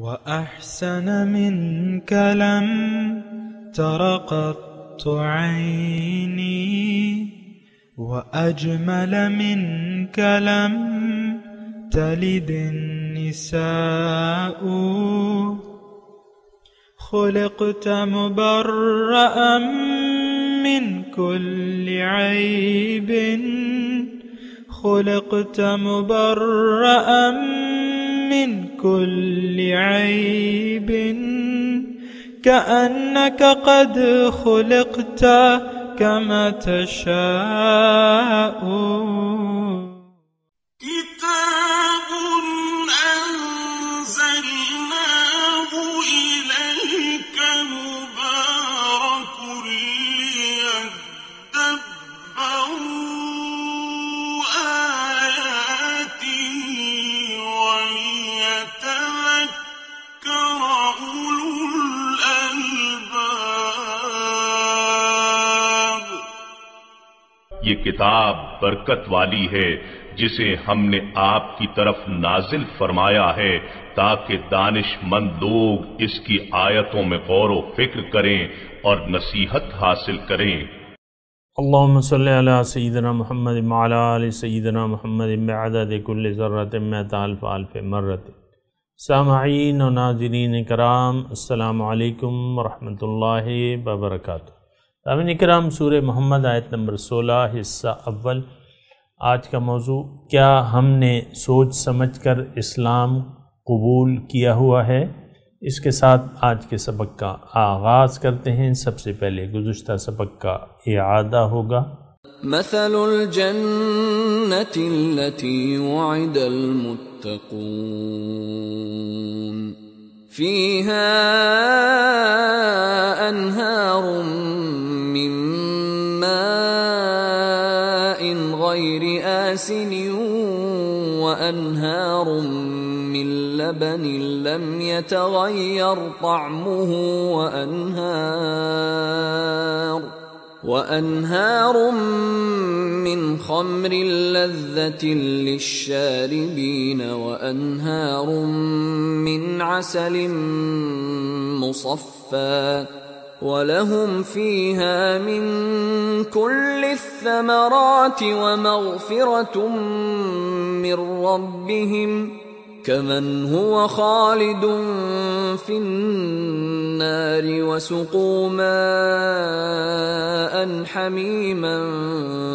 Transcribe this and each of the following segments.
وأحسن منك لم تر قط عيني وأجمل منك لم تلد النساء خلقت مبرأ من كل عيب خلقت مبرأ من كل عيب كأنك قد خلقت كما تشاء كتاب أنزلناه إليك مبارك ليدبروا آياته وليتذكر أولو الألباب. یہ کتاب برکت والی ہے جسے ہم نے آپ کی طرف نازل فرمایا ہے تاکہ دانش مند لوگ اس کی آیتوں میں غور و فکر کریں اور نصیحت حاصل کریں. اللہم صلی علی سیدنا محمد وعلی آل سیدنا محمد بعدد کل ذرۃ مئۃ الف الف مرۃ. سامعین و ناظرین کرام، السلام علیکم ورحمۃ اللہ وبرکاتہ. سامعین کرام، سورہ محمد آیت نمبر 16 حصہ اول. آج کا موضوع، کیا ہم نے سوچ سمجھ کر اسلام قبول کیا ہوا ہے؟ اس کے ساتھ آج کے سبق کا آغاز کرتے ہیں. سب سے پہلے گزشتہ سبق کا اعادہ ہوگا. مثل الجنة التي وعد المتقون فيها أنهار من ماء غير آسن وأنهار من لبن لم يتغير طعمه وأنهار من خمر لذة للشاربين وأنهار من عسل مصفى ولهم فيها من كل الثمرات ومغفرة من ربهم كمن هو خالد في النار وسقوا ماء حميما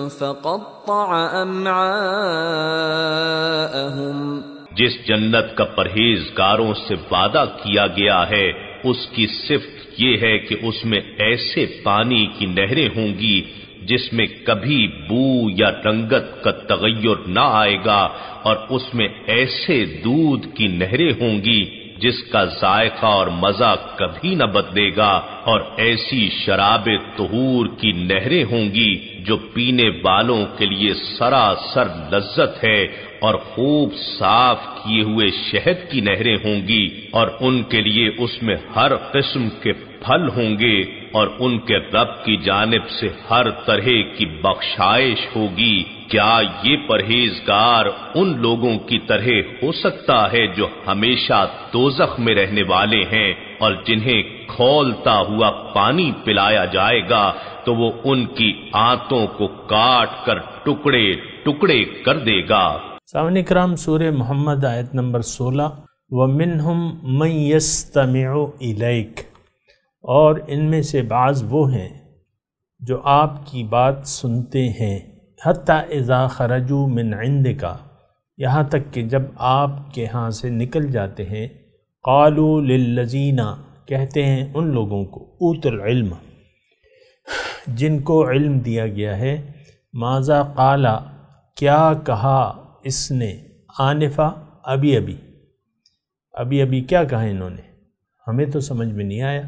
فقطع أمعاءهم. جس جنت کا پرہیزگاروں سے وعدہ کیا گیا ہے اس کی صفت یہ ہے کہ اس میں ایسے پانی کی نہریں ہوں گی جس میں کبھی بو یا رنگت کا تغیر نہ آئے گا، اور اس میں ایسے دودھ کی نہریں ہوں گی جس کا ذائقہ اور مزہ کبھی نہ بدلے گا، اور ایسی شراب طہور کی نہریں ہوں گی جو پینے والوں کے لیے سراسر لذت ہے، اور خوب صاف کیے ہوئے شہد کی نہریں ہوں گی، اور ان کے لیے اس میں ہر قسم کے پھل ہوں گے، اور ان کے رب کی جانب سے ہر طرح کی بخشائش ہوگی. کیا یہ پرہیزگار ان لوگوں کی طرح ہو سکتا ہے جو ہمیشہ دوزخ میں رہنے والے ہیں اور جنہیں کھولتا ہوا پانی پلایا جائے گا تو وہ ان کی آنتوں کو کاٹ کر ٹکڑے ٹکڑے کر دے گا. سامعین کرام، سورہ محمد آیت نمبر 16. وَمِنْهُمْ مَنْ يَسْتَمِعُ إِلَيْكَ، اور ان میں سے بعض وہ ہیں جو آپ کی بات سنتے ہیں. حتیٰ اذا خرجوا من عندک، یہاں تک کہ جب آپ کے ہاں سے نکل جاتے ہیں. قالوا للذین، کہتے ہیں ان لوگوں کو، اوتوا العلم، جن کو علم دیا گیا ہے. ماذا قال، کیا کہا اس نے، آنفا، ابھی ابھی کیا کہا انہوں نے، ہمیں تو سمجھ میں نہیں آیا.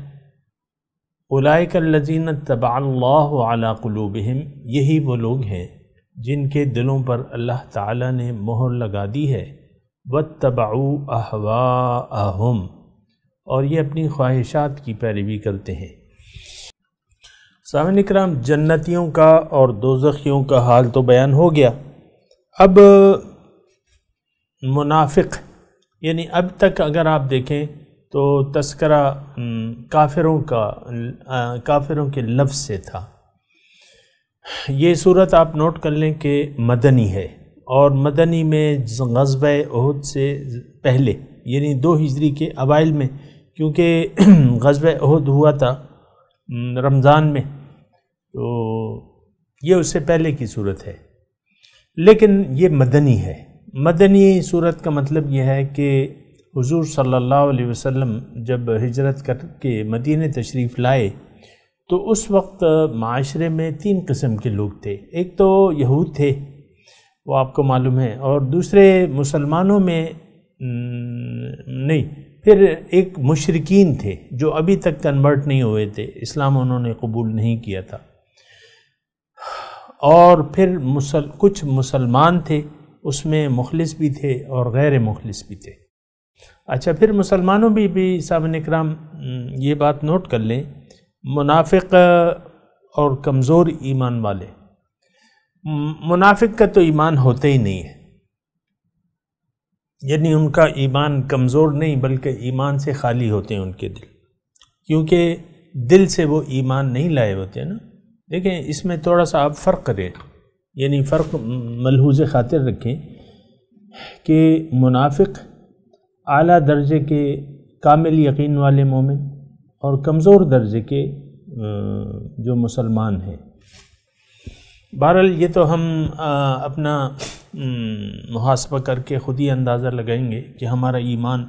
اولئک الذین طبع اللہ علی قلوبہم، یہی وہ لوگ ہیں جن کے دلوں پر اللہ تعالیٰ نے مہر لگا دی ہے. واتبعوا اہواءہم، اور یہ اپنی خواہشات کی پیروی کرتے ہیں. سامعین کرام، جنتیوں کا اور دوزخیوں کا حال تو بیان ہو گیا. اب منافق، یعنی اب تک اگر آپ دیکھیں تو تذکرہ کافروں کے لفظ سے تھا۔ یہ صورت آپ نوٹ کر لیں کہ مدنی ہے، اور مدنی میں غزوہ احد سے پہلے یعنی 2 ہجری کے اوائل میں، کیونکہ غزوہ احد ہوا تھا رمضان میں، تو یہ اس سے پہلے کی صورت ہے، لیکن یہ مدنی ہے۔ مدنی صورت کا مطلب یہ ہے کہ حضور صلی اللہ علیہ وسلم جب ہجرت کر کے مدینہ تشریف لائے تو اس وقت معاشرے میں 3 قسم کے لوگ تھے۔ ایک تو یہود تھے، وہ آپ کو معلوم ہے، اور دوسرے مسلمانوں میں نہیں، پھر ایک مشرکین تھے جو ابھی تک کنورٹ نہیں ہوئے تھے، اسلام انہوں نے قبول نہیں کیا تھا، اور پھر کچھ مسلمان تھے، اس میں مخلص بھی تھے اور غیر مخلص بھی تھے۔ اچھا، پھر مسلمانوں بھی سامعین اکرام یہ بات نوٹ کر لیں، منافق اور کمزور ایمان والے، منافق کا تو ایمان ہوتا ہی نہیں ہے، یعنی ان کا ایمان کمزور نہیں بلکہ ایمان سے خالی ہوتے ہیں ان کے دل، کیونکہ دل سے وہ ایمان نہیں لائے ہوتے ہیں نا۔ دیکھیں اس میں تھوڑا سا آپ فرق کریں، یعنی فرق ملحوظ خاطر رکھیں کہ منافق اعلیٰ درجے کے کامل یقین والے مومن اور کمزور درجے کے جو مسلمان ہیں۔ بہرحال یہ تو ہم اپنا محاسبہ کر کے خود ہی اندازہ لگائیں گے کہ ہمارا ایمان،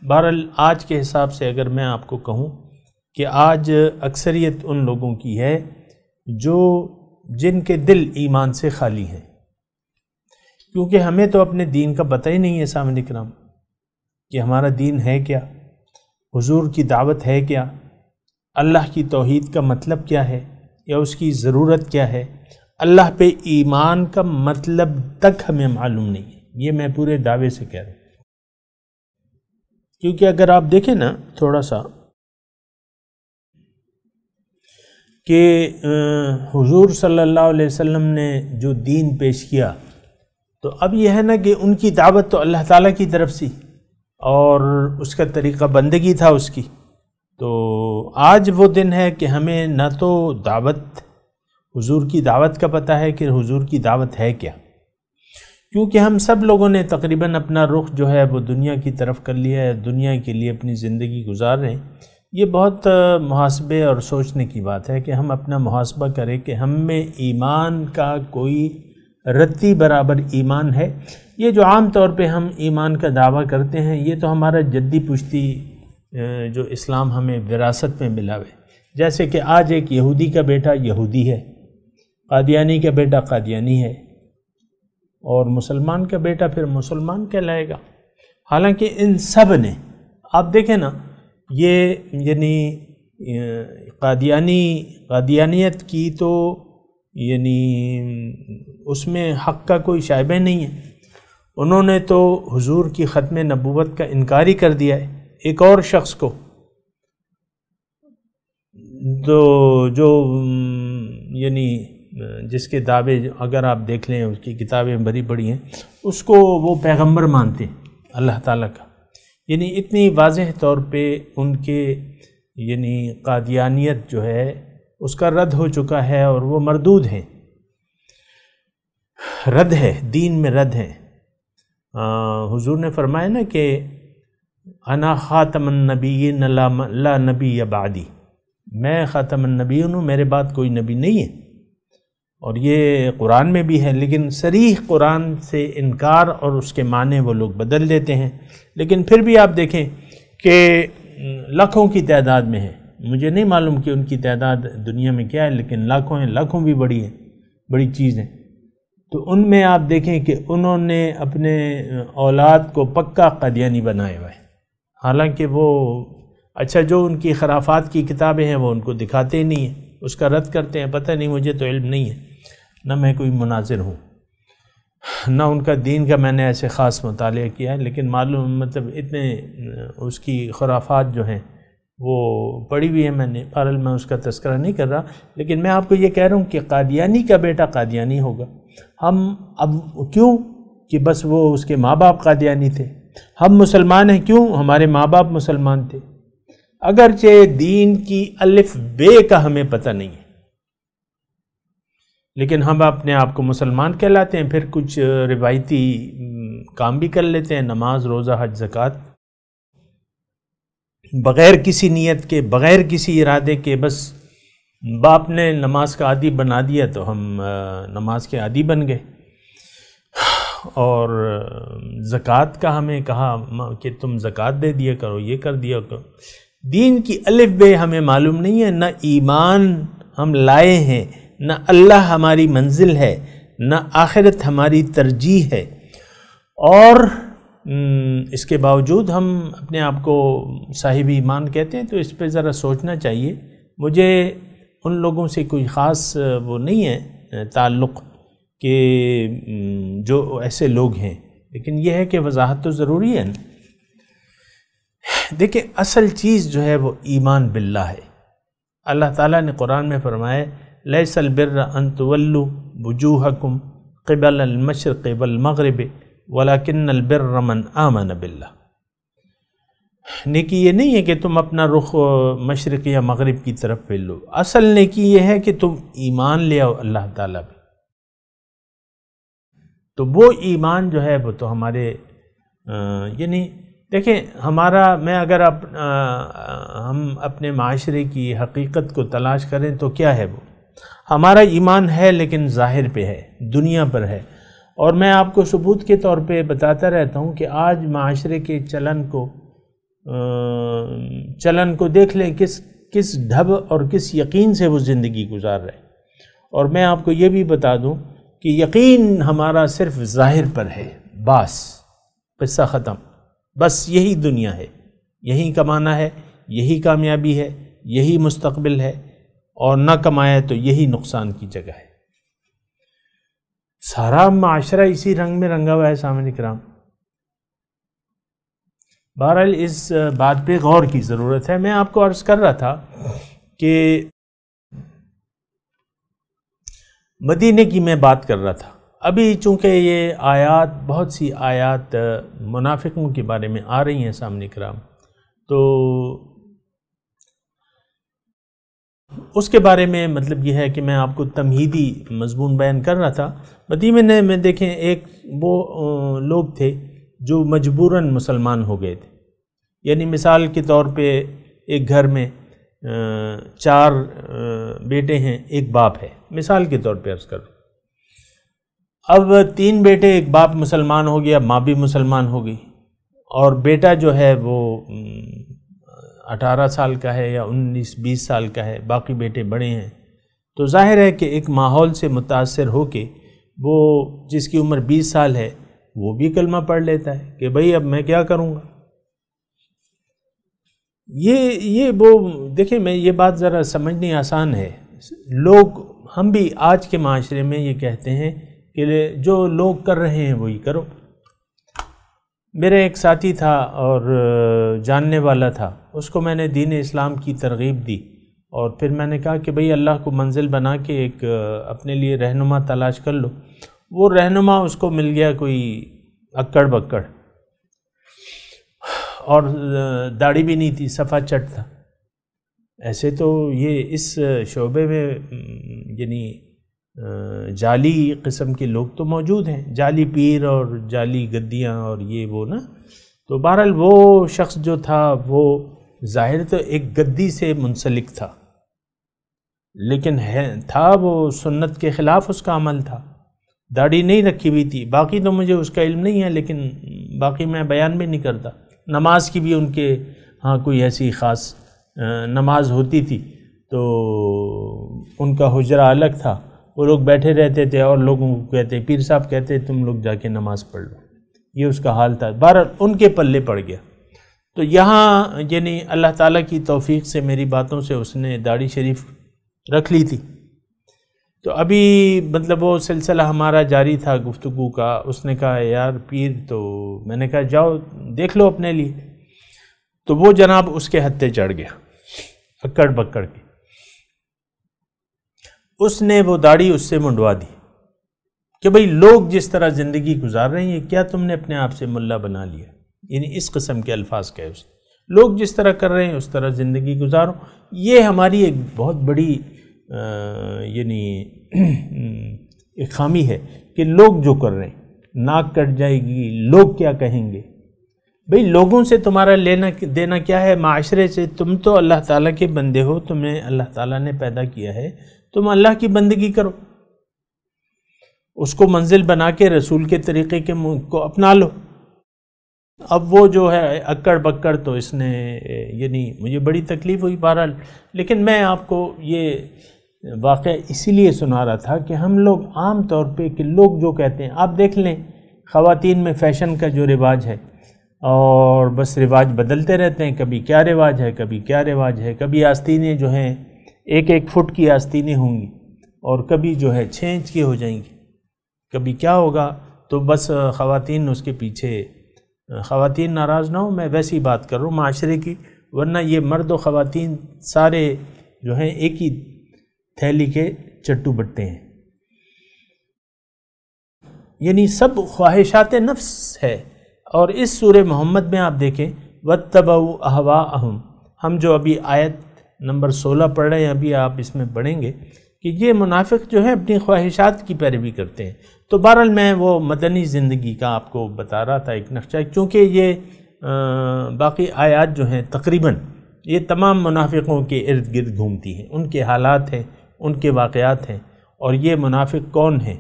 بہرحال آج کے حساب سے اگر میں آپ کو کہوں کہ آج اکثریت ان لوگوں کی ہے جن کے دل ایمان سے خالی ہیں، کیونکہ ہمیں تو اپنے دین کا پتہ ہی نہیں ہے سامعین کرام کہ ہمارا دین ہے کیا، حضور کی دعوت ہے کیا، اللہ کی توحید کا مطلب کیا ہے یا اس کی ضرورت کیا ہے، اللہ پہ ایمان کا مطلب تک ہمیں معلوم نہیں ہے۔ یہ میں پورے دعوے سے کہہ رہا ہوں، کیونکہ اگر آپ دیکھیں نا تھوڑا سا کہ حضور صلی اللہ علیہ وسلم نے جو دین پیش کیا، تو اب یہ ہے نا کہ ان کی دعوت تو اللہ تعالیٰ کی طرف سے اور اس کا طریقہ بندگی تھا اس کی، تو آج وہ دن ہے کہ ہمیں نہ تو دعوت حضور کی دعوت کا پتہ ہے کہ حضور کی دعوت ہے کیا، کیونکہ ہم سب لوگوں نے تقریباً اپنا رخ جو ہے وہ دنیا کی طرف کر لیا ہے، دنیا کے لیے اپنی زندگی گزار رہے ہیں۔ یہ بہت محاسبے اور سوچنے کی بات ہے کہ ہم اپنا محاسبہ کریں کہ ہم میں ایمان کا کوئی رتی برابر ایمان ہے۔ یہ جو عام طور پہ ہم ایمان کا دعویٰ کرتے ہیں، یہ تو ہمارا جدی پشتی جو اسلام ہمیں وراثت میں ملا ہے، جیسے کہ آج ایک یہودی کا بیٹا یہودی ہے، قادیانی کا بیٹا قادیانی ہے، اور مسلمان کا بیٹا پھر مسلمان کہلائے گا۔ حالانکہ ان سب نے، آپ دیکھیں نا، یہ یعنی قادیانیت کی تو یعنی اس میں حق کا کوئی شائبہ نہیں ہے، انہوں نے تو حضور کی ختم نبوت کا انکار ہی کر دیا ہے۔ ایک اور شخص کو جو یعنی جس کے دعوے اگر آپ دیکھ لیں، اس کی کتابیں بڑی بڑی ہیں، اس کو وہ پیغمبر مانتے ہیں اللہ تعالیٰ کا، یعنی اتنی واضح طور پہ ان کے یعنی قادیانیت جو ہے اس کا رد ہو چکا ہے، اور وہ مردود ہیں، رد ہے، دین میں رد ہے۔ حضور نے فرمایا نا کہ انا خاتم النبیین لا نبی بعدی، میں خاتم النبیین ہوں، میرے بعد کوئی نبی نہیں ہے، اور یہ قرآن میں بھی ہے، لیکن صریح قرآن سے انکار اور اس کے معنی وہ لوگ بدل دیتے ہیں۔ لیکن پھر بھی آپ دیکھیں کہ لاکھوں کی تعداد میں ہے، مجھے نہیں معلوم کہ ان کی تعداد دنیا میں کیا ہے، لیکن لاکھوں ہیں، لاکھوں بھی بڑی ہے، بڑی چیز ہے۔ تو ان میں آپ دیکھیں کہ انہوں نے اپنے اولاد کو پکا قادیانی بنائے ہوئے، حالانکہ وہ اچھا جو ان کی خرافات کی کتابیں ہیں وہ ان کو دکھاتے ہی نہیں ہیں، اس کا رد کرتے ہیں۔ پتہ نہیں، مجھے تو علم نہیں ہے، نہ میں کوئی مناظر ہوں، نہ ان کا دین کا میں نے ایسے خاص مطالعہ کیا ہے، لیکن معلوم مطلب اتنے اس کی خرافات جو ہیں وہ پڑھی ہوئی ہیں میں نے، بہرحال میں اس کا تذکرہ نہیں کر رہا، لیکن میں آپ کو یہ کہہ رہا ہوں کہ قادیانی کا بیٹا قادیانی ہوگا۔ ہم اب کیوں کہ بس وہ اس کے ماں باپ قادیانی تھے، ہم مسلمان ہیں کیوں؟ ہمارے ماں باپ مسلمان تھے، اگرچہ دین کی الف بے کا ہمیں پتہ نہیں ہے، لیکن ہم اپنے آپ کو مسلمان کہلاتے ہیں، پھر کچھ روایتی کام بھی کر لیتے ہیں، نماز، روزہ، حج، زکوٰۃ، بغیر کسی نیت کے، بغیر کسی ارادے کے، بس باپ نے نماز کا عادی بنا دیا تو ہم نماز کے عادی بن گئے۔ اور زکوٰۃ کا ہمیں کہا کہ تم زکوٰۃ دے دیا کرو، یہ کر دیا کرو۔ دین کی الف بے ہمیں معلوم نہیں ہے، نہ ایمان ہم لائے ہیں، نہ اللہ ہماری منزل ہے، نہ آخرت ہماری ترجیح ہے، اور اس کے باوجود ہم اپنے آپ کو صاحب ایمان کہتے ہیں۔ تو اس پہ ذرا سوچنا چاہیے۔ مجھے ان لوگوں سے کوئی خاص وہ نہیں ہے تعلق کہ جو ایسے لوگ ہیں، لیکن یہ ہے کہ وضاحت تو ضروری ہے نا۔ دیکھیں اصل چیز جو ہے وہ ایمان باللہ ہے۔ اللہ تعالیٰ نے قرآن میں فرمایا لیس البر ان تولوا وجوہکم قبل المشرق والمغرب ولکن البر من آمن باللہ۔ نیکی یہ نہیں ہے کہ تم اپنا رخ مشرق یا مغرب کی طرف پھیر لو، اصل نیکی یہ ہے کہ تم ایمان لے آؤ اللہ تعالیٰ پہ۔ تو وہ ایمان جو ہے وہ تو ہمارے یعنی دیکھیں ہمارا ہم اپنے معاشرے کی حقیقت کو تلاش کریں تو کیا ہے وہ ہمارا ایمان ہے، لیکن ظاہر پہ ہے، دنیا پر ہے۔ اور میں آپ کو ثبوت کے طور پہ بتاتا رہتا ہوں کہ آج معاشرے کے چلن کو دیکھ لیں، کس ڈھب اور کس یقین سے وہ زندگی گزار رہے۔ اور میں آپ کو یہ بھی بتا دوں کہ یقین ہمارا صرف ظاہر پر ہے، بس قصہ ختم، بس یہی دنیا ہے، یہی کمانا ہے، یہی کامیابی ہے، یہی مستقبل ہے، اور نہ کمایا تو یہی نقصان کی جگہ ہے۔ سارا معاشرہ اسی رنگ میں رنگا ہوا ہے سامعین کرام۔ بہرحال اس بات پہ غور کی ضرورت ہے۔ میں آپ کو عرض کر رہا تھا کہ مدینے کی میں بات کر رہا تھا۔ ابھی چونکہ یہ آیات، بہت سی آیات منافقوں کے بارے میں آ رہی ہیں سامنے کرام، تو اس کے بارے میں مطلب یہ ہے کہ میں آپ کو تمہیدی مضمون بیان کر رہا تھا۔ مدینے میں دیکھیں ایک وہ لوگ تھے جو مجبوراً مسلمان ہو گئے تھے، یعنی مثال کے طور پہ ایک گھر میں 4 بیٹے ہیں، ایک باپ ہے، مثال کے طور پہ عرض کروں۔ اب 3 بیٹے، ایک باپ مسلمان ہو گیا، ماں بھی مسلمان ہو گئی، اور بیٹا جو ہے وہ 18 سال کا ہے یا 19-20 سال کا ہے، باقی بیٹے بڑے ہیں۔ تو ظاہر ہے کہ ایک ماحول سے متاثر ہو کے وہ جس کی عمر 20 سال ہے وہ بھی کلمہ پڑھ لیتا ہے کہ بھئی اب میں کیا کروں گا۔ یہ وہ دیکھیں، میں یہ بات ذرا سمجھنی آسان ہے۔ لوگ، ہم بھی آج کے معاشرے میں یہ کہتے ہیں کہ جو لوگ کر رہے ہیں وہی کرو۔ میرا ایک ساتھی تھا اور جاننے والا تھا، اس کو میں نے دین اسلام کی ترغیب دی، اور پھر میں نے کہا کہ بھئی اللہ کو منزل بنا کے ایک اپنے لیے رہنما تلاش کر لو۔ وہ رہنما اس کو مل گیا کوئی اکڑ بکڑ، اور داڑھی بھی نہیں تھی، صفا چٹ تھا۔ ایسے تو یہ اس شعبے میں یعنی جعلی قسم کے لوگ تو موجود ہیں، جعلی پیر اور جعلی گدیاں اور یہ وہ نا۔ تو بہرحال وہ شخص جو تھا وہ ظاہر تو ایک گدی سے منسلک تھا، لیکن تھا وہ سنت کے خلاف اس کا عمل تھا۔ داڑھی نہیں رکھی ہوئی تھی، باقی تو مجھے اس کا علم نہیں ہے، لیکن باقی میں بیان بھی نہیں کرتا۔ نماز کی بھی ان کے ہاں کوئی ایسی خاص نماز ہوتی تھی تو ان کا حجرہ الگ تھا، وہ لوگ بیٹھے رہتے تھے اور لوگوں کو کہتے، پیر صاحب کہتے تم لوگ جا کے نماز پڑھ لو، یہ اس کا حال تھا۔ بہرحال ان کے پلے پڑ گیا۔ تو یہاں یعنی اللہ تعالیٰ کی توفیق سے میری باتوں سے اس نے داڑھی شریف رکھ لی تھی۔ تو ابھی مطلب وہ سلسلہ ہمارا جاری تھا گفتگو کا۔ اس نے کہا یار پیر، تو میں نے کہا جاؤ دیکھ لو اپنے لیے۔ تو وہ جناب اس کے ہتھے چڑھ گیا اکڑ بکڑ کے، اس نے وہ داڑھی اس سے منڈوا دی کہ بھئی لوگ جس طرح زندگی گزار رہے ہیں، کیا تم نے اپنے آپ سے ملا بنا لیا؟ یعنی اس قسم کے الفاظ کہے اس نے. لوگ جس طرح کر رہے ہیں اس طرح زندگی گزارو. یہ ہماری ایک بہت بڑی یعنی ایک خامی ہے کہ لوگ جو کر رہے ہیں، ناک کٹ جائے گی، لوگ کیا کہیں گے. بھئی لوگوں سے تمہارا لینا دینا کیا ہے؟ معاشرے سے. تم تو اللہ تعالیٰ کے بندے ہو، تمہیں اللہ تعالیٰ نے پیدا کیا ہے، تم اللہ کی بندگی کرو، اس کو منزل بنا کے رسول کے طریقے کے کو اپنا لو. اب وہ جو ہے اکڑ بکڑ تو اس نے یعنی مجھے بڑی تکلیف ہوئی بہرحال. لیکن میں آپ کو یہ واقعہ اسی لیے سنا رہا تھا کہ ہم لوگ عام طور پہ کہ لوگ جو کہتے ہیں، آپ دیکھ لیں خواتین میں فیشن کا جو رواج ہے، اور بس رواج بدلتے رہتے ہیں، کبھی کیا رواج ہے، کبھی کیا رواج ہے. کبھی آستینیں جو ہیں 1 فٹ کی آستینیں ہوں گی، اور کبھی جو ہے 6 انچ کی ہو جائیں گی، کبھی کیا ہوگا. تو بس خواتین اس کے پیچھے، خواتین ناراض نہ ہو، میں ویسی بات کر رہا ہوں معاشرے کی، ورنہ یہ مرد و خواتین سارے جو ہیں ایک ہی تھیلی کے چٹو بٹے ہیں. یعنی سب خواہشات نفس ہے. اور اس سورہ محمد میں آپ دیکھیں وَاتَّبَعُوا أَهْوَاءَهُمْ، ہم جو ابھی آیت نمبر 16 پڑھ رہے ہیں، ابھی آپ اس میں پڑھیں گے کہ یہ منافق جو ہے اپنی خواہشات کی پیروی کرتے ہیں. تو بہرحال میں وہ مدنی زندگی کا آپ کو بتا رہا تھا ایک نقشہ، کیونکہ یہ باقی آیات جو ہیں تقریباً یہ تمام منافقوں کے ارد گرد گھومتی ہیں، ان کے حالات ہیں، ان کے واقعات ہیں. اور یہ منافق کون ہیں؟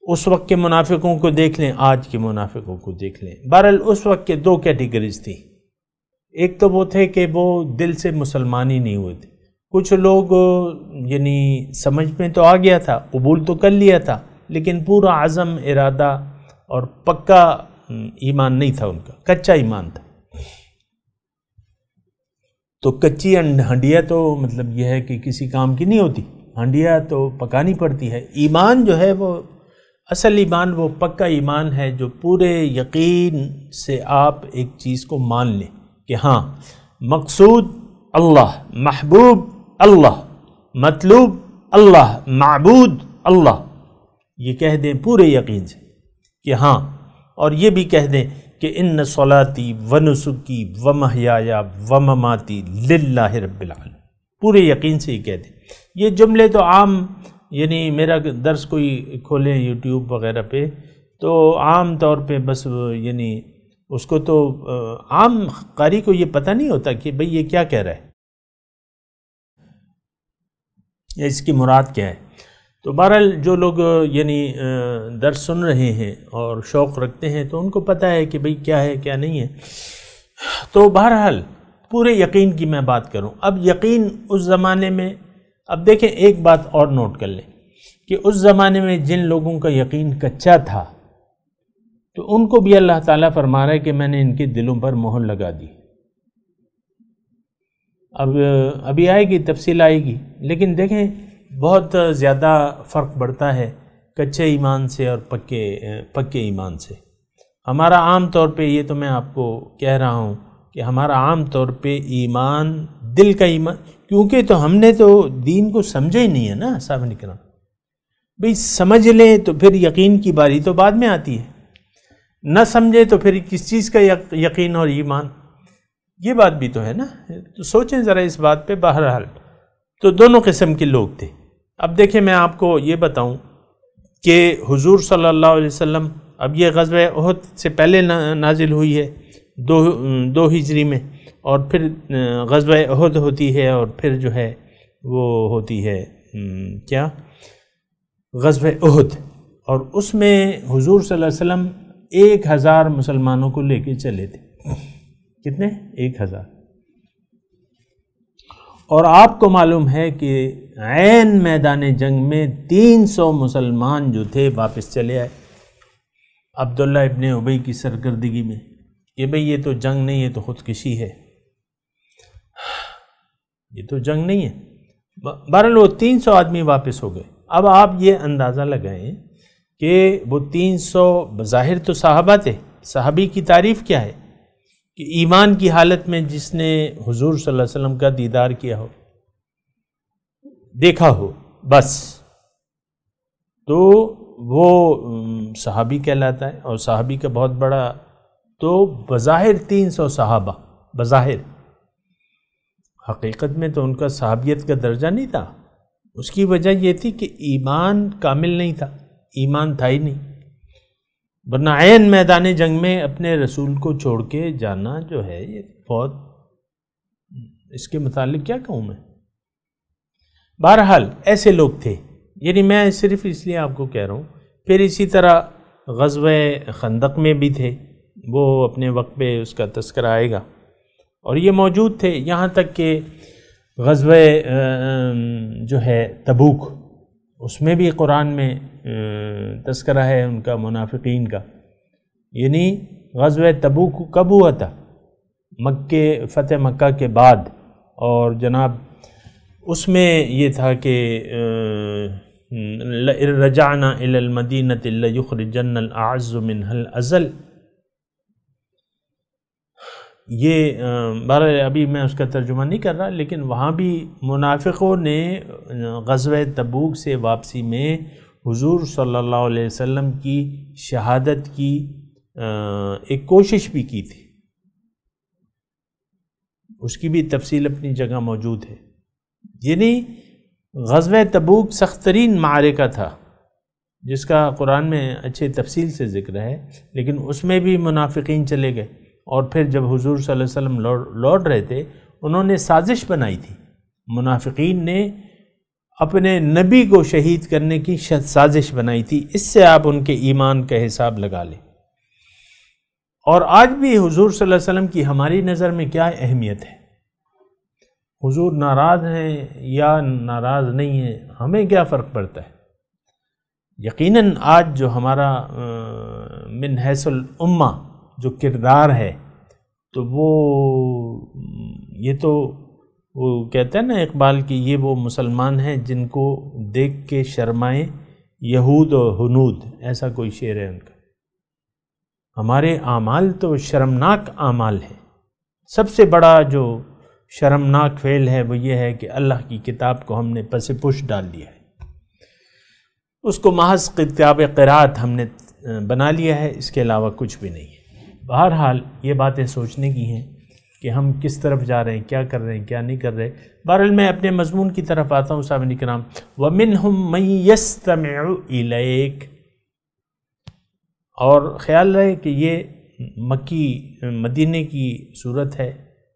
اس وقت کے منافقوں کو دیکھ لیں، آج کے منافقوں کو دیکھ لیں. بہرحال اس وقت کے 2 کیٹیگریز تھیں. ایک تو وہ تھے کہ وہ دل سے مسلمان ہی نہیں ہوئے تھے. کچھ لوگ یعنی سمجھ میں تو آ گیا تھا، قبول تو کر لیا تھا، لیکن پورا عزم، ارادہ اور پکا ایمان نہیں تھا ان کا، کچا ایمان تھا. تو کچی ہنڈیا تو مطلب یہ ہے کہ کسی کام کی نہیں ہوتی، ہنڈیا تو پکانی پڑتی ہے. ایمان جو ہے وہ اصل ایمان وہ پکا ایمان ہے جو پورے یقین سے آپ ایک چیز کو مان لیں کہ ہاں مقصود اللہ، محبوب اللہ، مطلوب اللہ، معبود اللہ. یہ کہہ دیں پورے یقین سے کہ ہاں، اور یہ بھی کہہ دیں کہ ان صلاتی و نسکی و محیایا و مماتی للہ رب العالمین. پورے یقین سے ہی کہہ دیں. یہ جملے تو عام، یعنی میرا درس کوئی کھولیں یوٹیوب وغیرہ پہ تو عام طور پہ بس یعنی اس کو تو عام قاری کو یہ پتہ نہیں ہوتا کہ بھئی یہ کیا کہہ رہا ہے یا اس کی مراد کیا ہے. تو بہرحال جو لوگ یعنی درس سن رہے ہیں اور شوق رکھتے ہیں تو ان کو پتہ ہے کہ بھئی کیا ہے کیا نہیں ہے. تو بہرحال پورے یقین کی میں بات کروں. اب یقین اس زمانے میں، اب دیکھیں ایک بات اور نوٹ کر لیں کہ اس زمانے میں جن لوگوں کا یقین کچا تھا تو ان کو بھی اللہ تعالیٰ فرما رہا ہے کہ میں نے ان کے دلوں پر مہر لگا دی. اب ابھی آئے گی، تفصیل آئے گی، لیکن دیکھیں بہت زیادہ فرق بڑھتا ہے کچے ایمان سے اور پکے ایمان سے. ہمارا عام طور پہ، یہ تو میں آپ کو کہہ رہا ہوں کہ ہمارا عام طور پہ ایمان دل کا ایمان، کیونکہ تو ہم نے تو دین کو سمجھا ہی نہیں ہے نا صاحب نکرام. بھئی سمجھ لیں تو پھر یقین کی باری تو بعد میں آتی ہے، نہ سمجھے تو پھر کس چیز کا یقین اور ایمان؟ یہ بات بھی تو ہے نا. تو سوچیں ذرا اس بات پہ. بہرحال تو دونوں قسم کے لوگ تھے. اب دیکھیں میں آپ کو یہ بتاؤں کہ حضور صلی اللہ علیہ وسلم، اب یہ غزوہ احد سے پہلے نازل ہوئی ہے 2 ہجری میں، اور پھر غزوہ احد ہوتی ہے، اور پھر جو ہے وہ ہوتی ہے کیا، غزوہ احد. اور اس میں حضور صلی اللہ علیہ وسلم 1000 مسلمانوں کو لے کے چلے تھے. کتنے؟ 1000. اور آپ کو معلوم ہے کہ عین میدان جنگ میں 300 مسلمان جو تھے واپس چلے آئے عبداللہ ابن ابی کی سرکردگی میں کہ بھئی یہ تو جنگ نہیں ہے، تو خودکشی ہے، یہ تو جنگ نہیں ہے. بہرحال وہ 300 آدمی واپس ہو گئے. اب آپ یہ اندازہ لگائیں کہ وہ 300 بظاہر تو صحابہ تھے. صحابی کی تعریف کیا ہے کہ ایمان کی حالت میں جس نے حضور صلی اللہ علیہ وسلم کا دیدار کیا ہو، دیکھا ہو، بس تو وہ صحابی کہلاتا ہے. اور صحابی کا بہت بڑا تو بظاہر 300 صحابہ، بظاہر، حقیقت میں تو ان کا صحابیت کا درجہ نہیں تھا. اس کی وجہ یہ تھی کہ ایمان کامل نہیں تھا، ایمان تھا ہی نہیں، ورنہ عین میدان جنگ میں اپنے رسول کو چھوڑ کے جانا جو ہے یہ بہت، اس کے متعلق کیا کہوں میں. بہرحال ایسے لوگ تھے، یعنی میں صرف اس لیے آپ کو کہہ رہا ہوں. پھر اسی طرح غزوہ خندق میں بھی تھے، وہ اپنے وقت پہ اس کا تذکرہ آئے گا، اور یہ موجود تھے یہاں تک کہ غزوہ جو ہے تبوک، اس میں بھی قرآن میں تذکرہ ہے ان کا، منافقین کا. یعنی غزوہ تبوک کب ہوا تھا؟ فتح مکہ کے بعد، اور جناب اس میں یہ تھا کہ رجعنا الی المدینۃ لیخرجن الاعز منها الاذل. یہ ابھی میں اس کا ترجمہ نہیں کر رہا، لیکن وہاں بھی منافقوں نے غزوہ تبوک سے واپسی میں حضور صلی اللہ علیہ وسلم کی شہادت کی ایک کوشش بھی کی تھی. اس کی بھی تفصیل اپنی جگہ موجود ہے. یعنی غزوہ تبوک سخت ترین معرکہ تھا، جس کا قرآن میں اچھے تفصیل سے ذکر ہے، لیکن اس میں بھی منافقین چلے گئے. اور پھر جب حضور صلی اللہ علیہ وسلم لوٹ رہے تھے، انہوں نے سازش بنائی تھی، منافقین نے اپنے نبی کو شہید کرنے کی سازش بنائی تھی. اس سے آپ ان کے ایمان کا حساب لگا لیں. اور آج بھی حضور صلی اللہ علیہ وسلم کی ہماری نظر میں کیا اہمیت ہے؟ حضور ناراض ہیں یا ناراض نہیں ہیں، ہمیں کیا فرق پڑتا ہے؟ یقیناً آج جو ہمارا من حیث الامہ جو کردار ہے، تو وہ یہ تو وہ کہتے ہیں نا اقبال کی، یہ وہ مسلمان ہیں جن کو دیکھ کے شرمائیں یہود و ہنود، ایسا کوئی شعر ہے ان کا. ہمارے اعمال تو شرمناک اعمال ہیں. سب سے بڑا جو شرمناک فعل ہے وہ یہ ہے کہ اللہ کی کتاب کو ہم نے پس پش ڈال دیا ہے، اس کو محض کتاب قرات ہم نے بنا لیا ہے، اس کے علاوہ کچھ بھی نہیں ہے. بہرحال یہ باتیں سوچنے کی ہیں کہ ہم کس طرف جا رہے ہیں، کیا کر رہے ہیں، کیا نہیں کر رہے. بہرحال میں اپنے مضمون کی طرف آتا ہوں. صاحب کرام، وَمِنْهُمْ مَنْ يَسْتَمِعُ إِلَيْكَ، اور خیال رہے کہ یہ مدینے کی صورت ہے،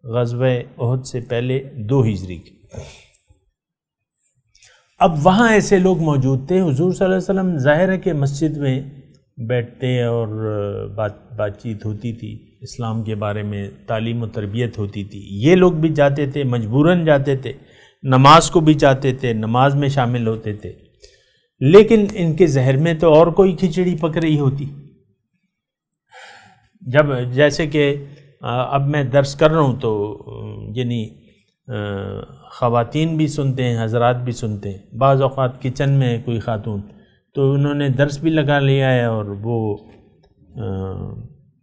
غزوہ احد سے پہلے 2 ہجری کی. اب وہاں ایسے لوگ موجود تھے، حضور صلی اللہ علیہ وسلم ظاہر ہے کہ مسجد میں بیٹھتے اور بات چیت ہوتی تھی، اسلام کے بارے میں تعلیم و تربیت ہوتی تھی. یہ لوگ بھی جاتے تھے، مجبوراً جاتے تھے، نماز کو بھی جاتے تھے، نماز میں شامل ہوتے تھے، لیکن ان کے ذہن میں تو اور کوئی کھچڑی پک رہی ہوتی. جب جیسے کہ اب میں درس کر رہا ہوں تو یعنی خواتین بھی سنتے ہیں، حضرات بھی سنتے ہیں. بعض اوقات کچن میں کوئی خاتون، تو انہوں نے درس بھی لگا لیا ہے اور وہ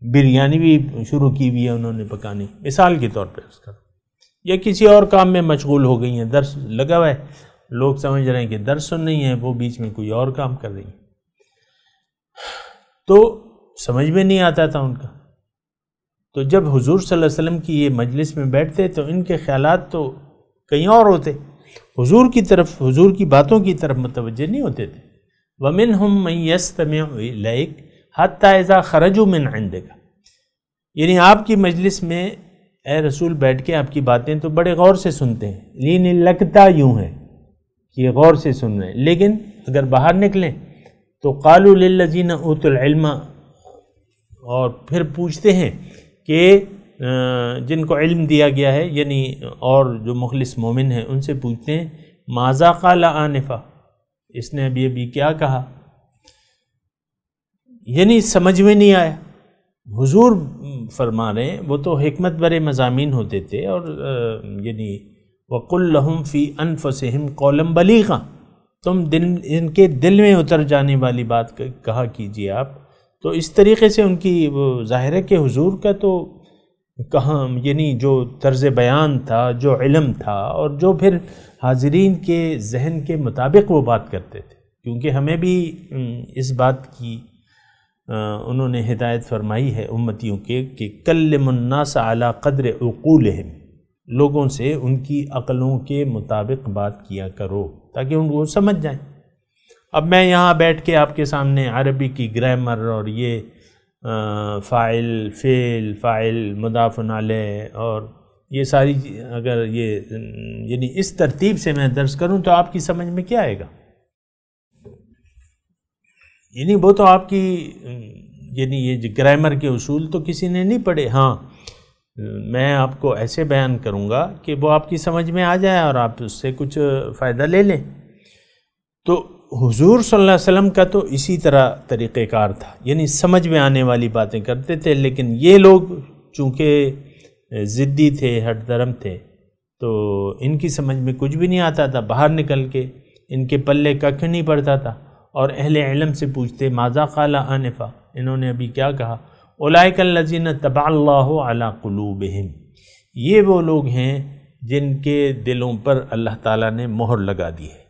بریانی بھی شروع کی ہوئی ہے انہوں نے پکانی، مثال کے طور پہ اس کا، یا کسی اور کام میں مشغول ہو گئی ہیں. درس لگا ہوا ہے، لوگ سمجھ رہے ہیں کہ درس سن رہی ہیں، وہ بیچ میں کوئی اور کام کر رہی ہیں، تو سمجھ میں نہیں آتا تھا ان کا. تو جب حضور صلی اللہ علیہ وسلم کی یہ مجلس میں بیٹھتے تو ان کے خیالات تو کہیں اور ہوتے، حضور کی طرف، حضور کی باتوں کی طرف متوجہ نہیں ہوتے تھے. وَمِنْهُمْ مَنْ يَسْتَمِعُ إِلَيْكَ حَتَّى إِذَا خَرَجُوا مِنْ عِنْدِكَ، یعنی آپ کی مجلس میں اے رسول بیٹھ کے آپ کی باتیں تو بڑے غور سے سنتے ہیں، لیکن لگتا یوں ہے کہ غور سے سن رہے ہیں، لیکن اگر باہر نکلیں تو قالوا للذین اوتوا العلم، اور پھر پوچھتے ہیں کہ جن کو علم دیا گیا ہے، یعنی اور جو مخلص مومن ہیں ان سے پوچھتے ہیں ماذا قال آنفا، اس نے ابھی کیا کہا، یعنی سمجھ میں نہیں آیا. حضور فرما رہے ہیں، وہ تو حکمت برے مضامین ہوتے تھے، اور یعنی وَقُلْ لَهُمْ فِي أَنفُسِهِمْ قَوْلًا بَلِيغًا، تم ان کے دل میں اتر جانے والی بات کہا کیجیے آپ. تو اس طریقے سے ان کی وہ ظاہر ہے کہ حضور کا تو کہاں یعنی جو طرز بیان تھا، جو علم تھا، اور جو پھر حاضرین کے ذہن کے مطابق وہ بات کرتے تھے. کیونکہ ہمیں بھی اس بات کی انہوں نے ہدایت فرمائی ہے امتیوں کے کہ کلم الناس علی قدر عقولہم، لوگوں سے ان کی عقلوں کے مطابق بات کیا کرو تاکہ ان کو سمجھ جائیں۔ اب میں یہاں بیٹھ کے آپ کے سامنے عربی کی گرامر اور یہ فاعل، فعل، فاعل، مضاف علیہ اور یہ ساری اگر یہ یعنی اس ترتیب سے میں درس کروں تو آپ کی سمجھ میں کیا آئے گا؟ یعنی وہ تو آپ کی یعنی یہ گرامر کے اصول تو کسی نے نہیں پڑھے، ہاں میں آپ کو ایسے بیان کروں گا کہ وہ آپ کی سمجھ میں آ جائے اور آپ اس سے کچھ فائدہ لے لیں۔ تو حضور صلی اللہ علیہ وسلم کا تو اسی طرح طریقہ کار تھا، یعنی سمجھ میں آنے والی باتیں کرتے تھے، لیکن یہ لوگ چونکہ ضدی تھے، ہٹ درم تھے، تو ان کی سمجھ میں کچھ بھی نہیں آتا تھا، باہر نکل کے ان کے پلے ککھ نہیں پڑتا تھا، اور اہل علم سے پوچھتے ماذا قال آنفا، انہوں نے ابھی کیا کہا، اولئک الذین طبع اللہ علی قلوبہم، یہ وہ لوگ ہیں جن کے دلوں پر اللہ تعالیٰ نے مہر لگا دی ہے،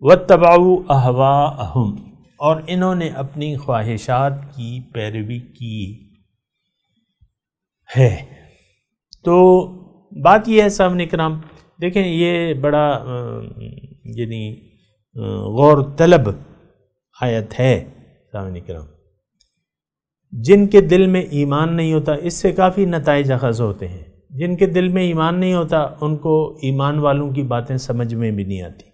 واتبعوا اہواءہم، اور انہوں نے اپنی خواہشات کی پیروی کی ہے۔ تو بات یہ ہے سامنے کرام، دیکھیں یہ بڑا یعنی غور طلب آیت ہے سامنے کرام۔ جن کے دل میں ایمان نہیں ہوتا، اس سے کافی نتائج اخذ ہوتے ہیں، جن کے دل میں ایمان نہیں ہوتا ان کو ایمان والوں کی باتیں سمجھ میں بھی نہیں آتی۔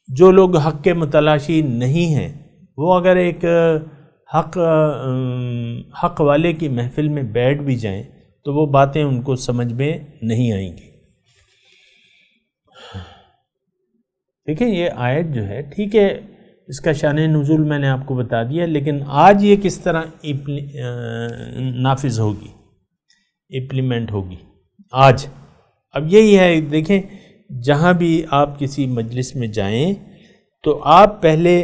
جو لوگ حق کے متلاشی نہیں ہیں وہ اگر ایک حق والے کی محفل میں بیٹھ بھی جائیں تو وہ باتیں ان کو سمجھ میں نہیں آئیں گی۔ دیکھیں یہ آیت جو ہے ٹھیک ہے، اس کا شان نزول میں نے آپ کو بتا دیا، لیکن آج یہ کس طرح نافذ ہوگی، امپلیمنٹ ہوگی آج؟ اب یہی ہے، دیکھیں جہاں بھی آپ کسی مجلس میں جائیں تو آپ پہلے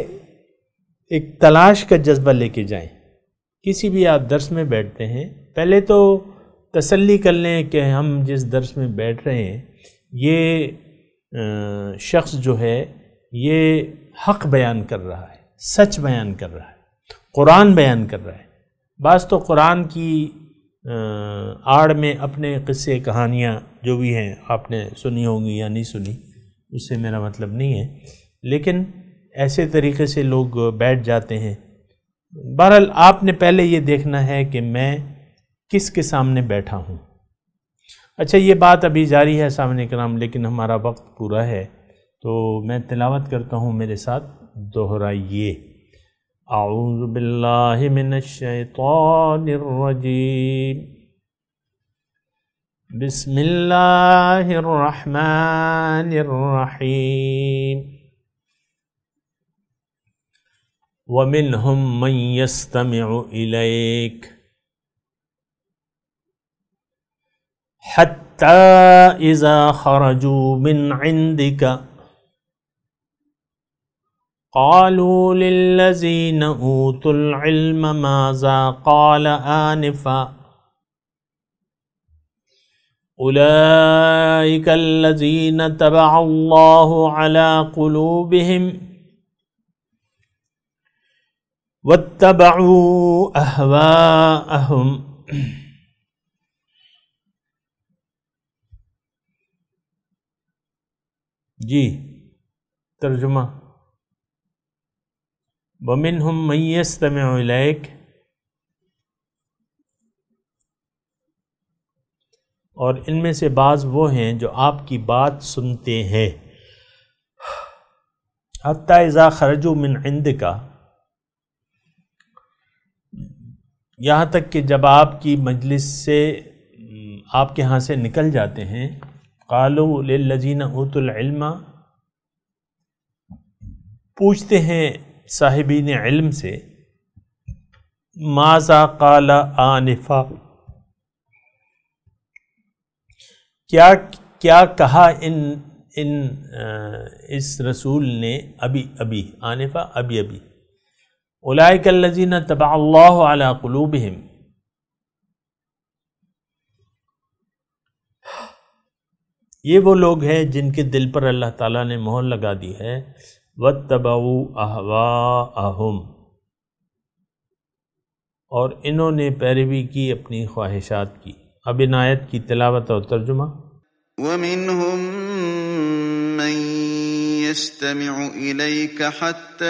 ایک تلاش کا جذبہ لے کے جائیں۔ کسی بھی آپ درس میں بیٹھتے ہیں پہلے تو تسلی کر لیں کہ ہم جس درس میں بیٹھ رہے ہیں یہ شخص جو ہے یہ حق بیان کر رہا ہے، سچ بیان کر رہا ہے، قرآن بیان کر رہا ہے۔ بعض تو قرآن کی آڑ میں اپنے قصے کہانیاں جو بھی ہیں آپ نے سنی ہوں گی یا نہیں سنی، اس سے میرا مطلب نہیں ہے، لیکن ایسے طریقے سے لوگ بیٹھ جاتے ہیں۔ بہرحال آپ نے پہلے یہ دیکھنا ہے کہ میں کس کے سامنے بیٹھا ہوں۔ اچھا یہ بات ابھی جاری ہے سامنے کرام، لیکن ہمارا وقت پورا ہے تو میں تلاوت کرتا ہوں، میرے ساتھ دہرائیے۔ اعوذ باللہ من الشیطان الرجیم، بسم اللہ الرحمن الرحیم، ومنہم من یستمع الیک حتی اذا خرجوا من عندک قالوا للذین اوتوا العلم ماذا قال آنفا اولئک الذین طبع اللہ علی قلوبہم واتبعوا اہواءہم۔ جی ترجمہ، وَمِنْهُمْ مَنْ يَسْتَمِعُ إِلَيْكَ، اور ان میں سے بعض وہ ہیں جو آپ کی بات سنتے ہیں، حَتَّى إِذَا خَرَجُوا مِنْ عِنْدِكَ، یہاں تک کہ جب آپ کی مجلس سے آپ کے ہاں سے نکل جاتے ہیں، قالوا للذین اوتوا العلم، پوچھتے ہیں صاحبین علم سے، ماذا قال آنفا، کیا کہا اس رسول نے ابھی آنفا ابھی اولئک الذین طبع اللہ علی قلوبہم، یہ وہ لوگ ہیں جن کے دل پر اللہ تعالیٰ نے مہر لگا دی ہے، واتبعوا اہواءہم، اور انہوں نے پیروی کی اپنی خواہشات کی۔ اب ان آیت کی تلاوت اور ترجمہ۔ وَمِنْهُمْ مَنْ يَسْتَمِعُ إِلَيْكَ حَتَّى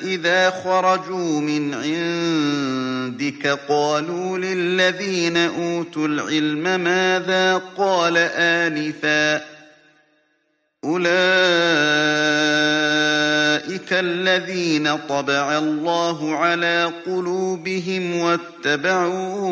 إِذَا خَرَجُوا مِنْ عِنْدِكَ قَالُوا لِلَّذِينَ أُوتُوا الْعِلْمَ مَاذَا قَالَ آنِفًا أُولَئِكَ الَّذِينَ طَبَعَ اللَّهُ عَلَى قُلُوبِهِمْ وَاتَّبَعُوا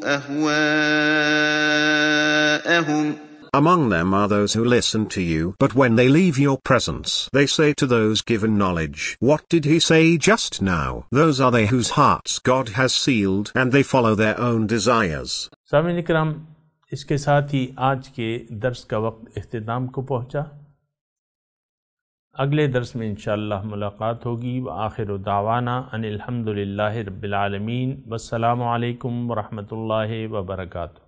أَهْوَاءَهُمْ. Among them are those who listen to you, but when they leave your presence, they say to those given knowledge, "What did he say just now?" Those are they whose hearts God has sealed, and they follow their own desires. سامعین کرام، اس کے ساتھ ہی آج کے درس کا وقت اختتام کو پہنچا۔ اگلے درس میں انشاءاللہ ملاقات ہوگی۔ وآخر دعوانا ان الحمدللہ رب العالمین، والسلام علیکم ورحمۃ اللہ وبرکاتہ۔